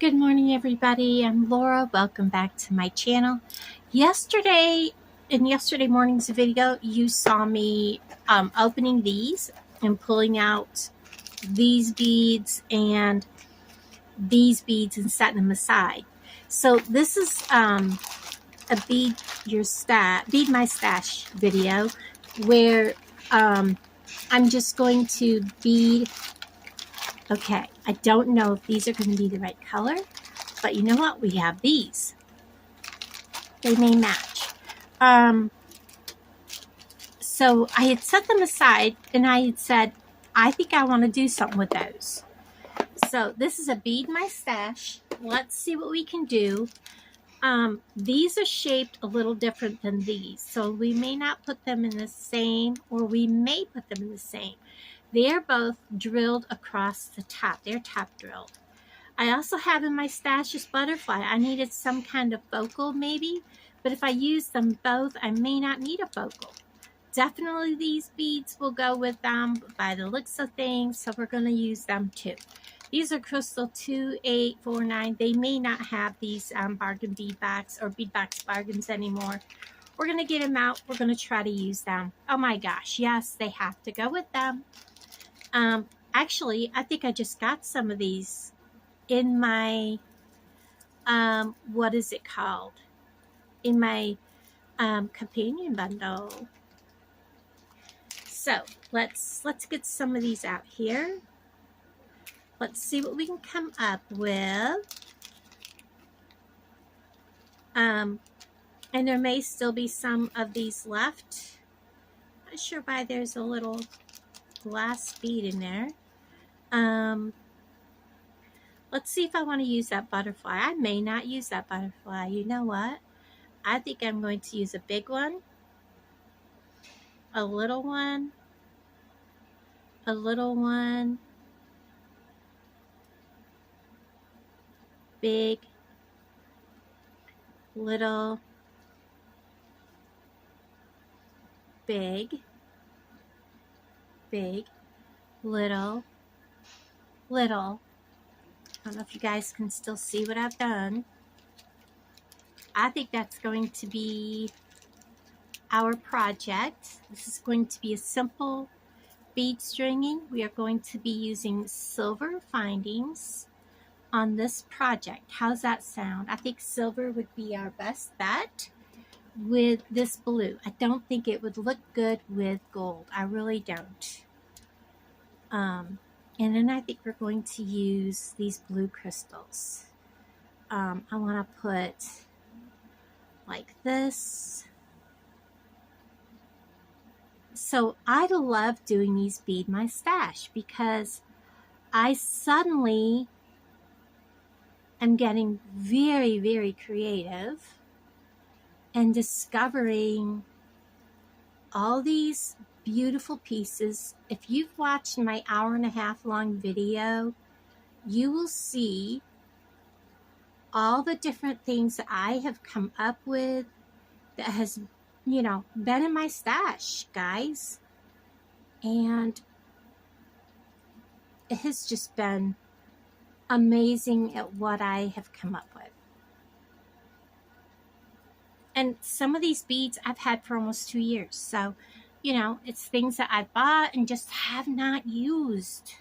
Good morning, everybody. I'm Laura. Welcome back to my channel. Yesterday, in yesterday morning's video, you saw me opening these and pulling out these beads and these beads and setting them aside. So this is a bead my stash video where I'm just going to bead. Okay, I don't know if these are going to be the right color, but you know what? We have these. They may match. So I had set them aside and I had said, I think I want to do something with those. So this is a bead my stash. Let's see what we can do. These are shaped a little different than these. So we may not put them in the same, or we may put them in the same. They're both drilled across the top. They're top drilled. I also have in my stash this butterfly. I needed some kind of focal maybe, but if I use them both, I may not need a focal. Definitely these beads will go with them by the looks of things, so we're going to use them too. These are Crystal 2849. They may not have these bargain bead box or bead box bargains anymore. We're going to get them out. We're going to try to use them. Oh my gosh, yes, they have to go with them. Actually, I think I just got some of these in my what is it called, in my companion bundle. So let's get some of these out here. Let's see what we can come up with. And there may still be some of these left. Not sure why there's a little glass bead in there. Let's see if I want to use that butterfly. I may not use that butterfly. You know what? I think I'm going to use a big one, a little one, a little one, big, little, big, big, little, little. I don't know if you guys can still see what I've done. I think that's going to be our project. This is going to be a simple bead stringing. We are going to be using silver findings on this project. How's that sound? I think silver would be our best bet with this blue. I don't think it would look good with gold. I really don't. And then I think we're going to use these blue crystals. I want to put like this. So I love doing these bead my stash because I suddenly am getting very, very creative and discovering all these beautiful pieces. If you've watched my 1.5-hour long video, you will see all the different things that I have come up with that has, you know, been in my stash, guys. And it has just been amazing at what I have come up with. And some of these beads I've had for almost 2 years. So, you know, it's things that I bought and just have not used.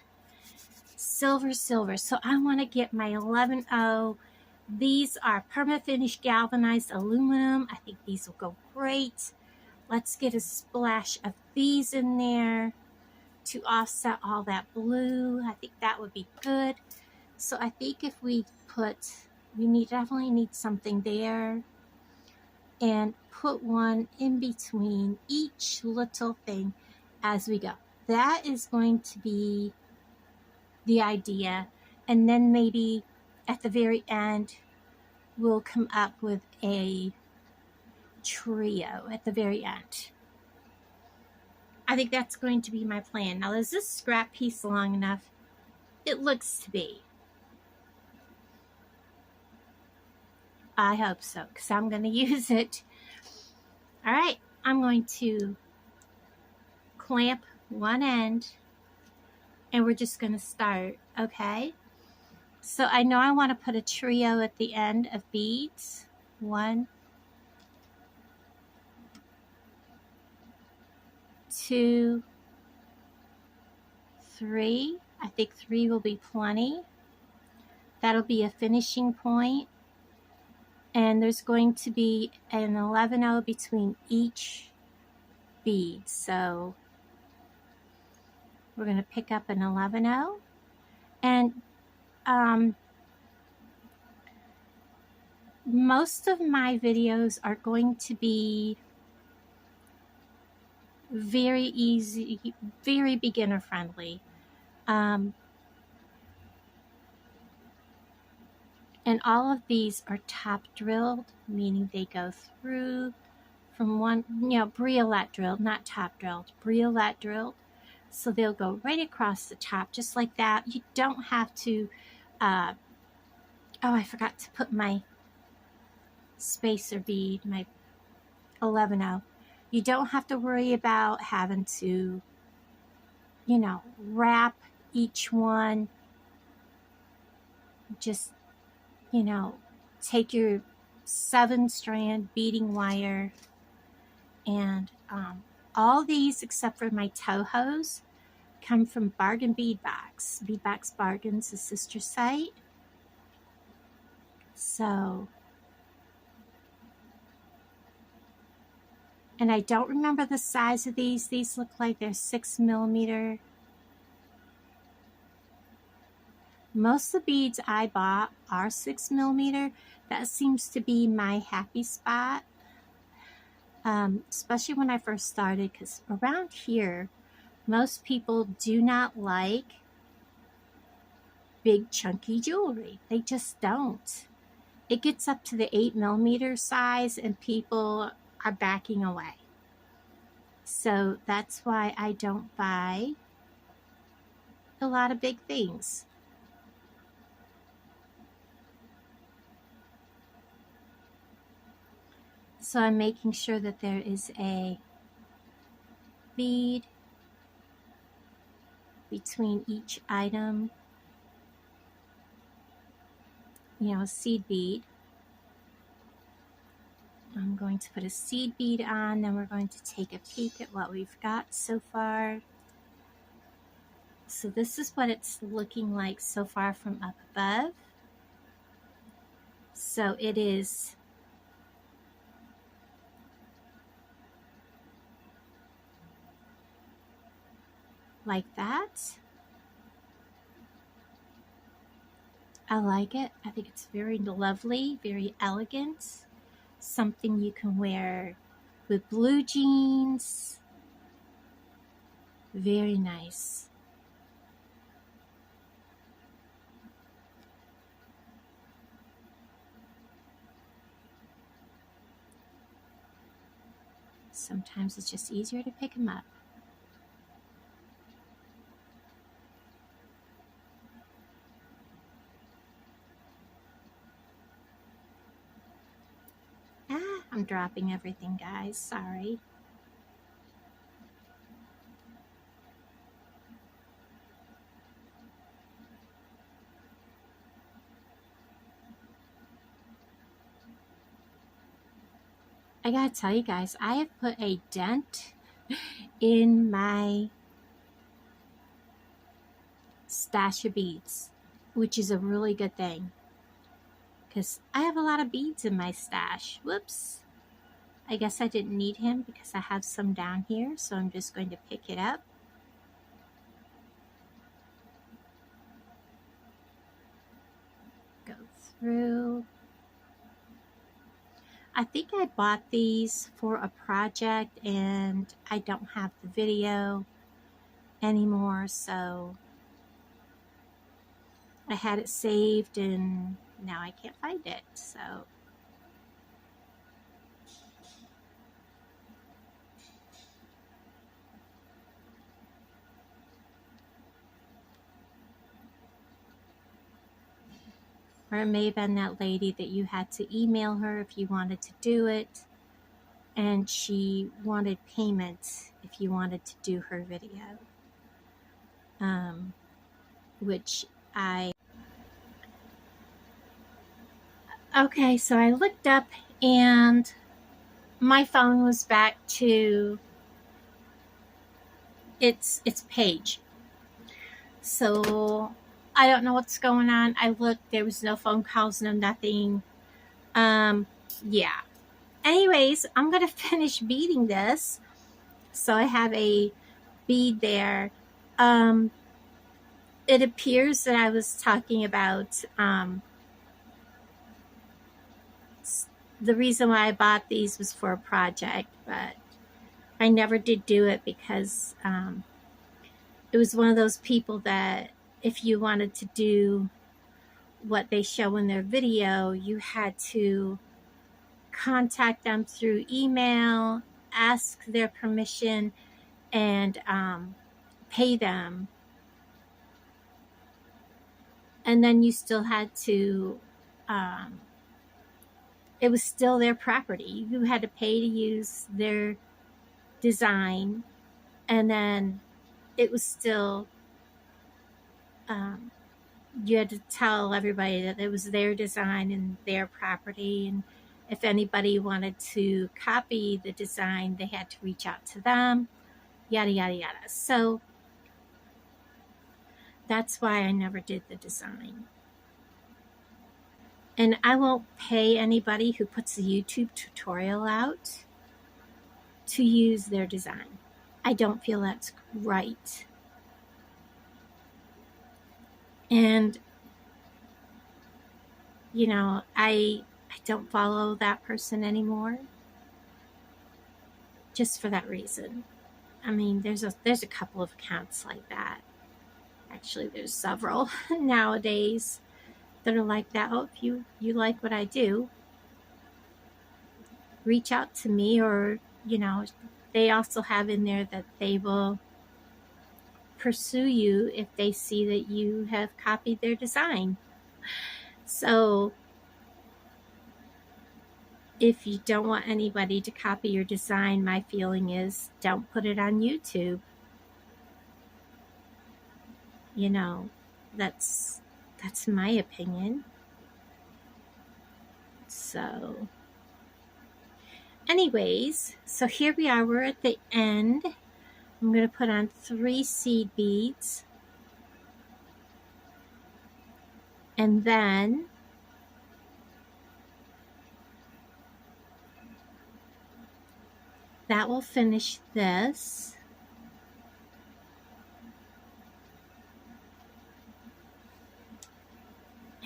Silver. So I want to get my 11-0. These are perma-finish galvanized aluminum. I think these will go great. Let's get a splash of these in there to offset all that blue. I think that would be good. So I think if we definitely need something there, and put one in between each little thing as we go. That is going to be the idea. And then maybe at the very end, we'll come up with a trio at the very end. I think that's going to be my plan. Now, is this scrap piece long enough? It looks to be. I hope so, because I'm going to use it. All right, I'm going to clamp one end, and we're just going to start, okay? So I know I want to put a trio at the end of beads. 1, 2, 3. I think 3 will be plenty. That'll be a finishing point. And there's going to be an 11-0 between each bead. So we're going to pick up an 11-0. And most of my videos are going to be very easy, very beginner friendly. And all of these are top drilled, meaning they go through from one, BRIOLETTE drilled, not top drilled, BRIOLETTE drilled. So they'll go right across the top, just like that. You don't have to, oh, I forgot to put my spacer bead, my 11-0. You don't have to worry about having to, wrap each one. Just, take your 7-strand beading wire, and all these except for my toe hose come from Bargain Bead Box. Bead Box Bargain's a sister site. So, and I don't remember the size of these. These look like they're 6mm. Most of the beads I bought are 6mm. That seems to be my happy spot. Especially when I first started, because around here, most people do not like big chunky jewelry. They just don't. It gets up to the 8mm size and people are backing away. So that's why I don't buy a lot of big things. So I'm making sure that there is a bead between each item, a seed bead. I'm going to put a seed bead on, then we're going to take a peek at what we've got so far. So this is what it's looking like so far from up above. So it is like that. I like it. I think it's very lovely, very elegant. Something you can wear with blue jeans. Very nice. Sometimes it's just easier to pick them up. I'm dropping everything, guys. Sorry. I gotta tell you guys, I have put a dent in my stash of beads, which is a really good thing, because I have a lot of beads in my stash. Whoops. I guess I didn't need him because I have some down here, so I'm just going to pick it up. Go through. I think I bought these for a project and I don't have the video anymore, so I had it saved and now I can't find it. So or it may have been that lady that you had to email her if you wanted to do it, and she wanted payment if you wanted to do her video, which I Okay, so I looked up and my phone was back to its page. So I don't know what's going on. I looked, there was no phone calls, no nothing. Yeah. Anyways, I'm going to finish beading this. So I have a bead there. It appears that I was talking about the reason why I bought these was for a project, but I never did do it because it was one of those people that if you wanted to do what they show in their video, you had to contact them through email, ask their permission, and pay them. And then you still had to, it was still their property. You had to pay to use their design, and then it was still, um, you had to tell everybody that it was their design and their property. And if anybody wanted to copy the design, they had to reach out to them, yada, yada, yada. So that's why I never did the design. And I won't pay anybody who puts a YouTube tutorial out to use their design. I don't feel that's right. And, you know, I don't follow that person anymore just for that reason. I mean, there's a couple of accounts like that. Actually, there's several nowadays that are like that. Oh, if you like what I do, reach out to me. Or, you know, they also have in there that they will pursue you if they see that you have copied their design. So if you don't want anybody to copy your design, my feeling is don't put it on YouTube. You know, that's my opinion. So anyways, so here we are, we're at the end. I'm going to put on 3 seed beads, and then that will finish this.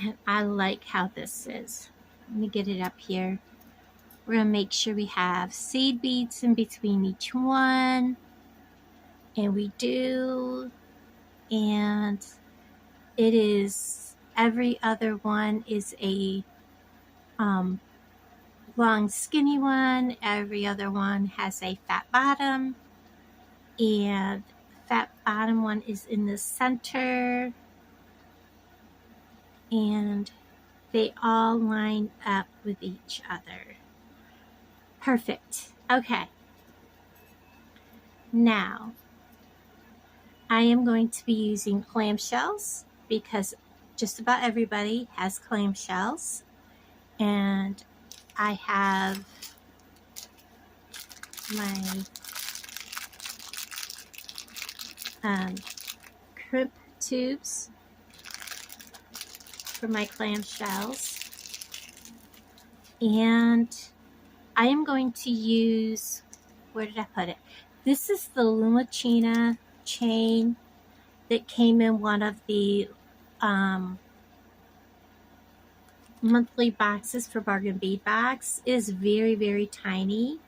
And I like how this is. Let me get it up here. We're going to make sure we have seed beads in between each one. And we do. And it is, every other one is a long skinny one. Every other one has a fat bottom. And the fat bottom one is in the center. And they all line up with each other. Perfect. Okay. Now, I am going to be using clamshells because just about everybody has clamshells. And I have my crimp tubes for my clamshells. And I am going to use, where did I put it? This is the Lumachina chain that came in one of the monthly boxes for Bargain Bead Box. It is very, very tiny.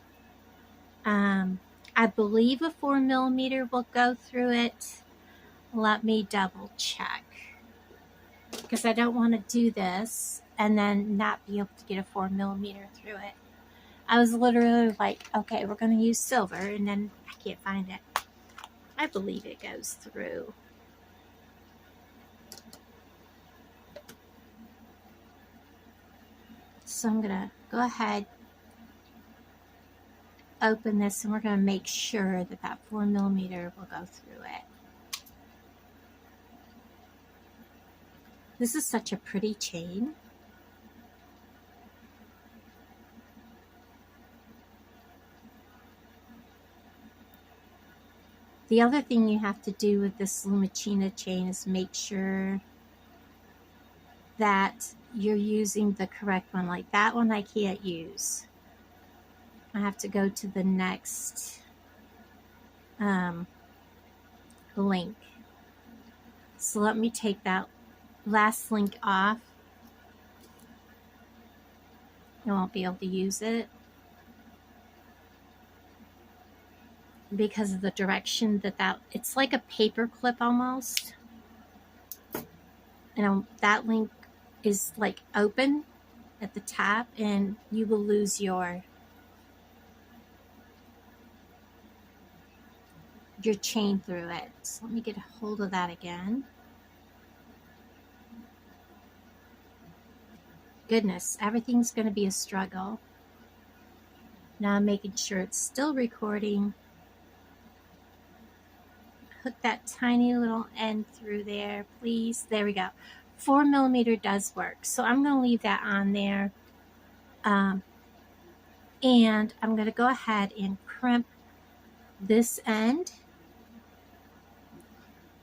I believe a 4mm will go through it. Let me double check, because I don't want to do this and then not be able to get a 4mm through it. I was literally like, okay, we're going to use silver, and then I can't find it. I believe it goes through. So I'm going to go ahead, open this, and we're going to make sure that that 4mm will go through it. This is such a pretty chain. The other thing you have to do with this Lumicina chain is make sure that you're using the correct one. Like that one I can't use. I have to go to the next link. So let me take that last link off. I won't be able to use it because of the direction that it's like a paper clip almost. And that link is like open at the top, and you will lose your chain through it. So let me get a hold of that again. Goodness, everything's going to be a struggle. Now I'm making sure it's still recording. Hook that tiny little end through there, please. There we go. 4mm does work. So I'm going to leave that on there. And I'm going to go ahead and crimp this end.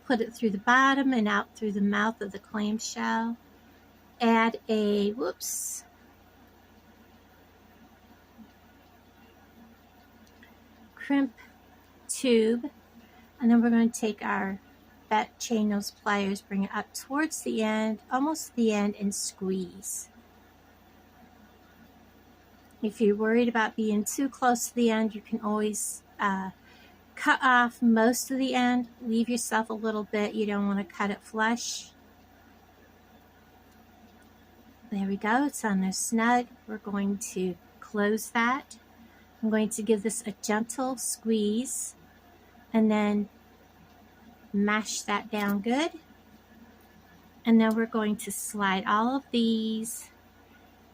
Put it through the bottom and out through the mouth of the clamshell. Add a, crimp tube. And then we're going to take our chain nose pliers, bring it up towards the end, almost the end, and squeeze. If you're worried about being too close to the end, you can always cut off most of the end. Leave yourself a little bit. You don't want to cut it flush. There we go. It's on there snug. We're going to close that. I'm going to give this a gentle squeeze and then mash that down good. And then we're going to slide all of these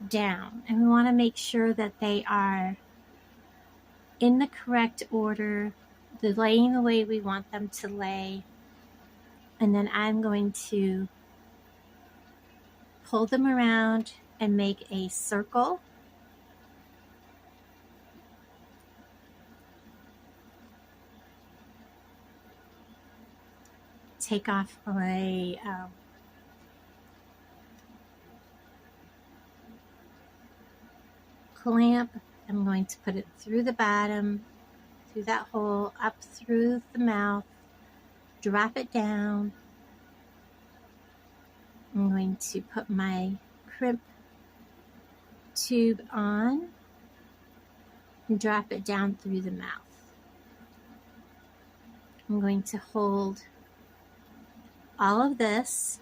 down. And we want to make sure that they are in the correct order, they're laying the way we want them to lay. And then I'm going to pull them around and make a circle. Take off my clamp. I'm going to put it through the bottom, through that hole, up through the mouth, drop it down. I'm going to put my crimp tube on and drop it down through the mouth. I'm going to hold all of this,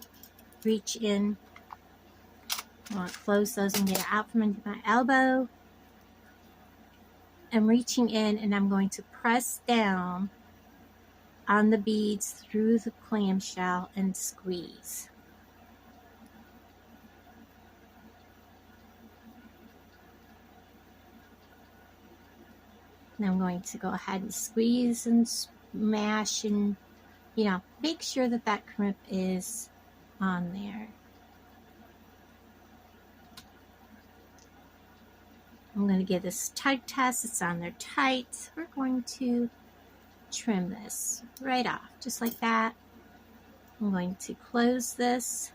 reach in. I want to close those and get it out from under my elbow. I'm reaching in and I'm going to press down on the beads through the clamshell and squeeze. And I'm going to go ahead and squeeze and smash and, make sure that that crimp is on there. I'm going to give this tug test. It's on there tight. We're going to trim this right off, just like that. I'm going to close this.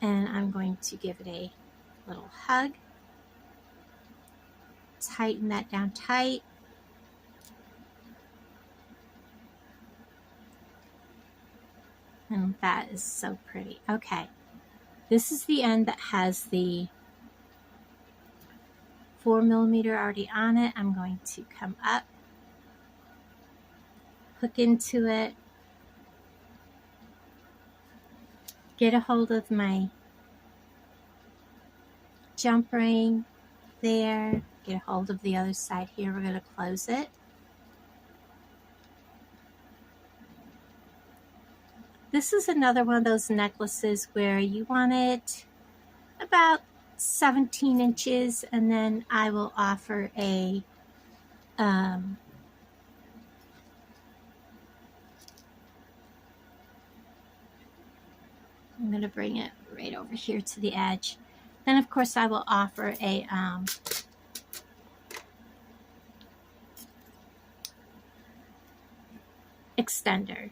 And I'm going to give it a little hug. Tighten that down tight. And that is so pretty. Okay. This is the end that has the 4mm already on it. I'm going to come up, hook into it, get a hold of my jump ring there, get a hold of the other side here. We're going to close it. This is another one of those necklaces where you want it about 17 inches, and then I will offer a I'm going to bring it right over here to the edge. Then of course I will offer a extender.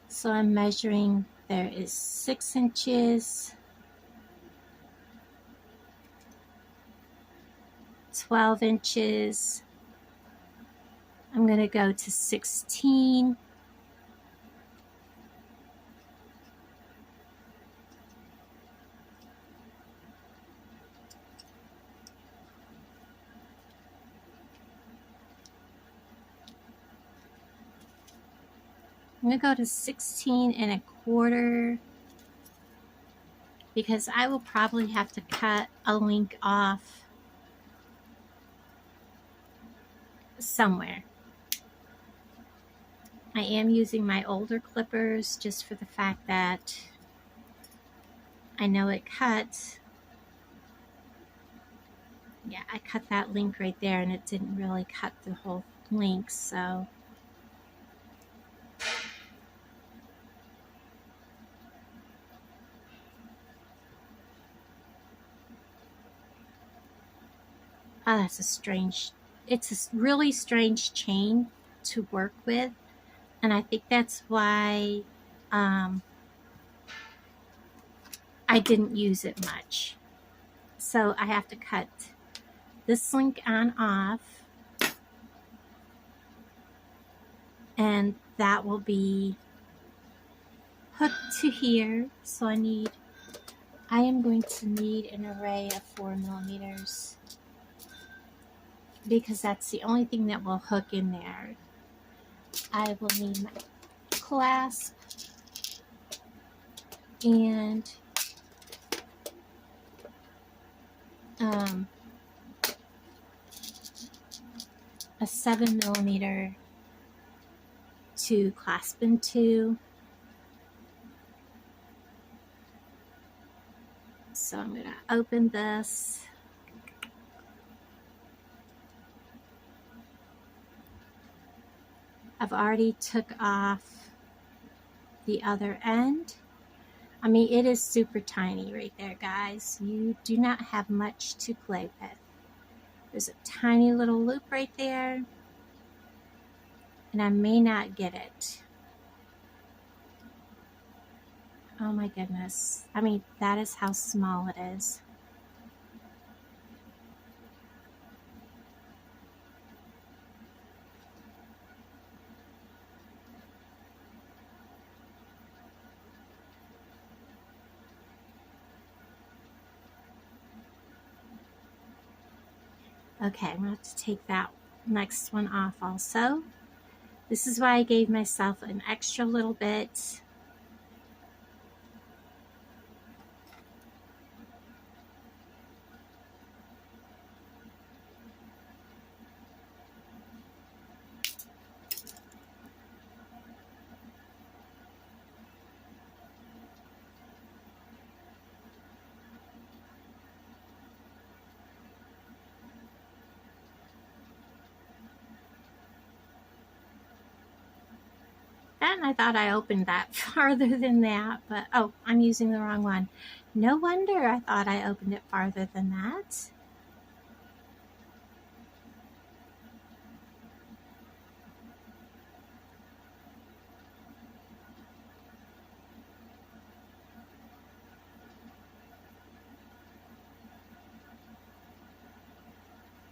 So I'm measuring, there is 6 inches, 12 inches. I'm going to go to 16. I'm going to go to 16 and a quarter because I will probably have to cut a link off somewhere. I am using my older clippers just for the fact that I know it cuts. Yeah, I cut that link right there and it didn't really cut the whole link, so. Oh, that's a strange, it's a really strange chain to work with. And I think that's why I didn't use it much. So I have to cut this link on off. And that will be hooked to here. So I am going to need an array of 4 millimeters because that's the only thing that will hook in there. I will need my clasp and a 7 millimeter to clasp into. So I'm going to open this. I've already took off the other end. I mean, it is super tiny right there, guys. You do not have much to play with. There's a tiny little loop right there, and I may not get it. Oh my goodness. I mean, that is how small it is. Okay, I'm going to have to take that next one off also. This is why I gave myself an extra little bit. And I thought I opened that farther than that, but oh, I'm using the wrong one. No wonder I thought I opened it farther than that.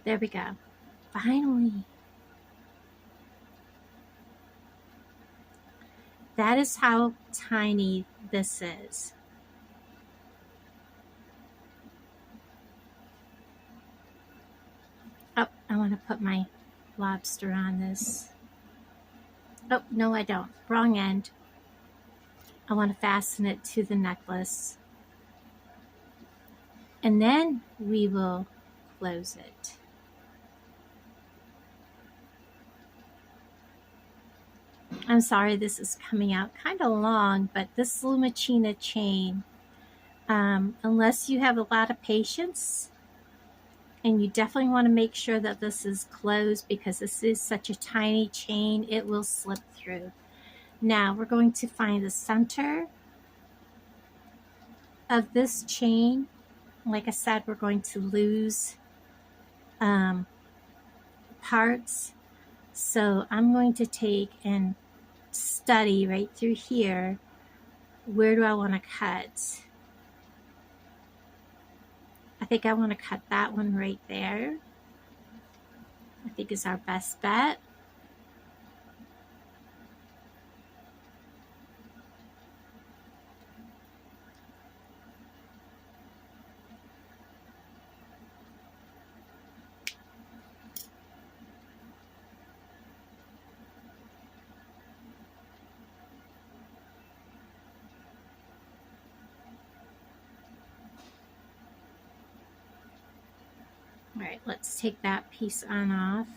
There we go. Finally. That is how tiny this is. Oh, I want to put my lobster on this. Oh, no, I don't. Wrong end. I want to fasten it to the necklace. And then we will close it. I'm sorry this is coming out kind of long, but this Lumachina chain, unless you have a lot of patience, and you definitely want to make sure that this is closed because this is such a tiny chain, it will slip through. Now we're going to find the center of this chain. Like I said, we're going to lose parts. So I'm going to take and study right through here. Where do I want to cut? I think I want to cut that one right there. I think is our best bet. All right, let's take that piece on off.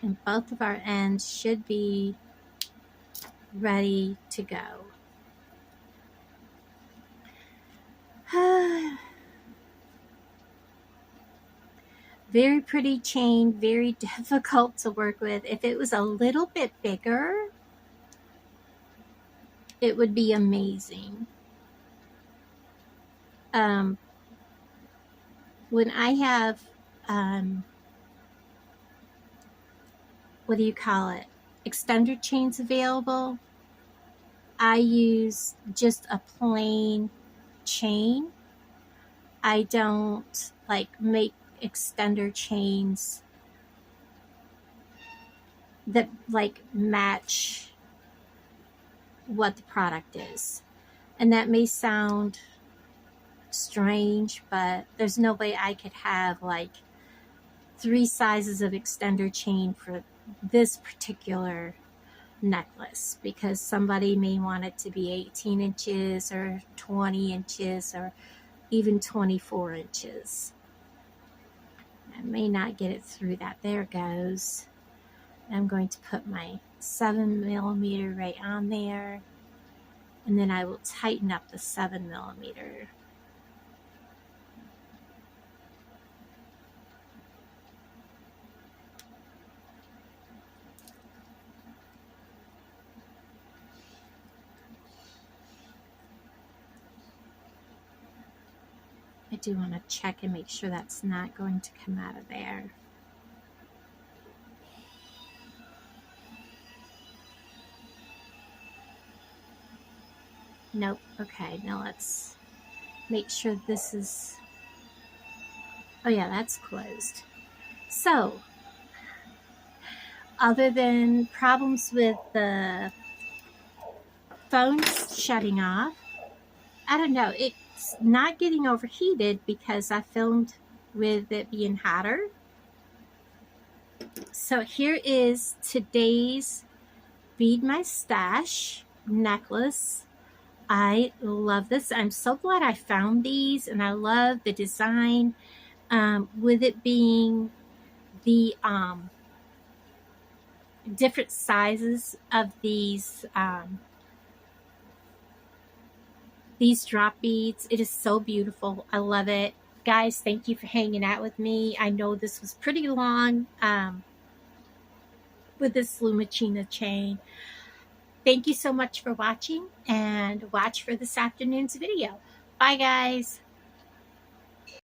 And both of our ends should be ready to go. Very pretty chain, very difficult to work with. If it was a little bit bigger, it would be amazing. When I have, what do you call it? Extender chains available, I use just a plain chain. I don't like make extender chains that like match what the product is. And that may sound strange, but there's no way I could have like 3 sizes of extender chain for this particular necklace, because somebody may want it to be 18 inches or 20 inches or even 24 inches. I may not get it through that. There it goes. I'm going to put my 7mm right on there, and then I will tighten up the 7mm. I do want to check and make sure that's not going to come out of there. Nope. Okay, now let's make sure this is, oh yeah, that's closed. So, other than problems with the phones shutting off, I don't know, it's not getting overheated because I filmed with it being hotter. So here is today's Bead My Stash necklace. I love this. I'm so glad I found these, and I love the design, with it being the different sizes of these drop beads. It is so beautiful. I love it. Guys, thank you for hanging out with me. I know this was pretty long with this Lumachina chain. Thank you so much for watching, and watch for this afternoon's video. Bye, guys.